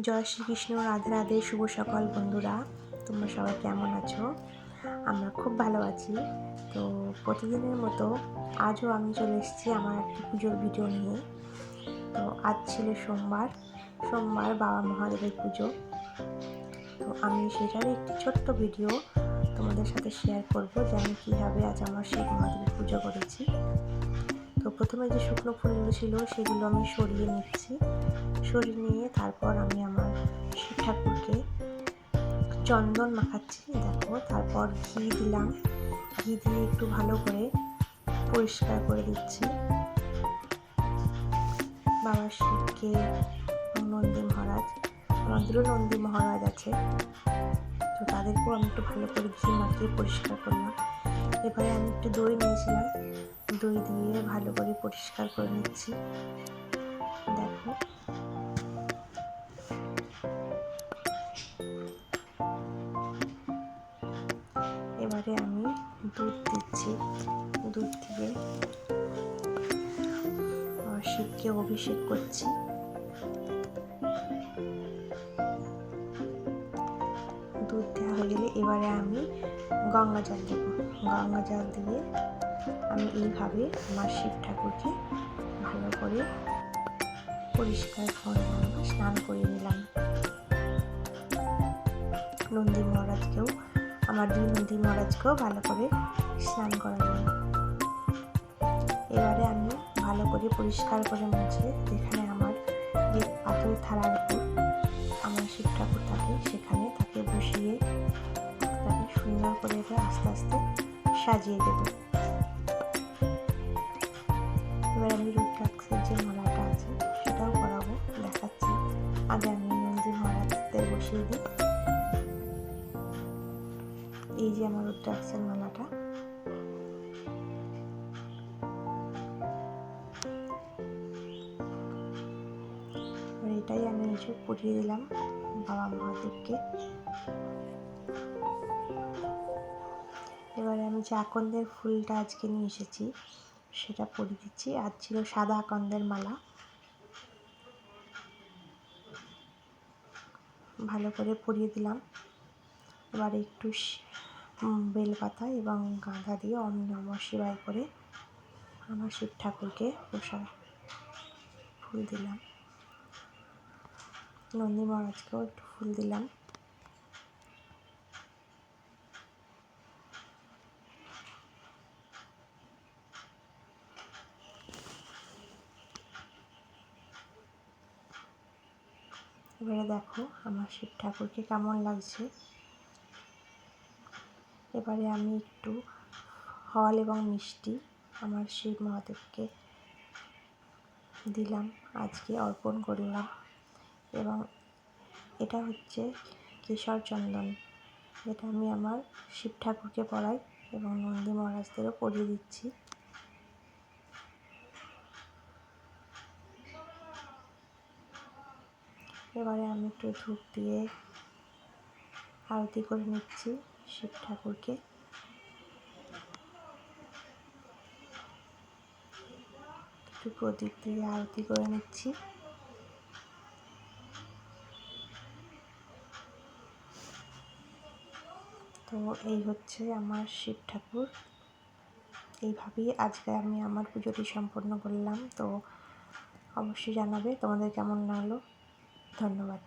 জয় শ্রীকৃষ্ণ, রাধে রাধে। শুভ সকাল বন্ধুরা, তোমরা সবাই কেমন আছো? আমরা খুব ভালো আছি। তো প্রতিদিনের মতো আজও আমি চলে এসেছি আমার একটি পুজোর ভিডিও নিয়ে। তো আজ ছিল সোমবার বাবা মহাদেবের পুজো। তো আমি সেটারই একটি ছোট্ট ভিডিও তোমাদের সাথে শেয়ার করব যে আমি কীভাবে আজ আমার শিব মহাদেবের পুজো করেছি। তো প্রথমে যে শুকনো ফুলগুলো ছিল সেগুলো আমি সরিয়ে নিচ্ছি। সরিয়ে নিয়ে তারপর আমি আমার শিব ঠাকুরকে চন্দন মাখাচ্ছি। দেখো, তারপর ঘি দিলাম। ঘি দিয়ে একটু ভালো করে পরিষ্কার করে দিচ্ছি বাবা শিবকে। নন্দী মহারাজ, আমাদেরও নন্দী মহারাজ আছে, তো তাদেরকেও আমি একটু ভালো করে ঘি মাখিয়ে পরিষ্কার করলাম। এবারে আমি একটু দই নিয়েছিলাম, দই দিয়ে ভালো করে পরিষ্কার করে নিচ্ছি। দেখো, এবারে আমি দুধ দিচ্ছি। দুধ দিয়ে শিবকে অভিষেক করছি। দুধ দেওয়া হয়ে গেলে এবারে আমি গঙ্গা জল দেব। গঙ্গা জল দিয়ে আমি এইভাবে আমার শিব ঠাকুরকে ভালো করে পরিষ্কার করলাম, স্নান করিয়ে নিলাম। নন্দী মহারাজকেও, আমার দুই নন্দী মহারাজকেও ভালো করে স্নান করালাম। এবারে আমি ভালো করে পরিষ্কার করে মুছে, যেখানে আমার যে পাথরের থালার উপর আমার শিব ঠাকুর থাকে সেখানে তাকে বসিয়ে তাকে সুন্দর করে আস্তে আস্তে সাজিয়ে দেব। এবার আমি রুদ্রাক্ষের যে মালাটা আছে সেটাও করাবো, দেখাচ্ছি। আগে আমি নন্দী মহারাজদের বসিয়ে দিই। এই যে আমার রুদ্রাক্ষের মালাটা, এটাই আমি এসে পরিয়ে দিলাম বাবা মহাদেবকে। এবারে আমি যে আকন্দের ফুলটা আজকে নিয়ে এসেছি সেটা পরিয়ে দিচ্ছি। আজ ছিল সাদা আকন্দের মালা। ভালো করে পরিয়ে দিলাম। এবারে একটু বেলপাতা এবং গাঁদা দিয়ে ওম নমঃ শিবায় করে আমার শিব ঠাকুরকে ফুল দিলাম। নন্দী মহারাজকেও একটু ফুল দিলাম। এবারে দেখো আমার শিব ঠাকুরকে কেমন লাগছে। এবারে আমি একটু ফল এবং মিষ্টি আমার শিব মহাদেবকে দিলাম, আজকে অর্পণ করলাম। এবং এটা হচ্ছে কেশর চন্দন, এটা আমি আমার শিব ঠাকুরকে পরাই এবং নন্দী মহারাজদেরও পরিয়ে দিচ্ছি। এবারে আমি একটু ধূপ দিয়ে আরতি করে নিচ্ছি শিব ঠাকুরকে। একটু প্রদীপ দিয়ে আরতি করে নিচ্ছি। তো এই হচ্ছে আমার শিব ঠাকুর। এইভাবেই আজকে আমি আমার পুজোটি সম্পন্ন করলাম। তো অবশ্যই জানাবে তোমাদের কেমন লাগলো। ধন্যবাদ।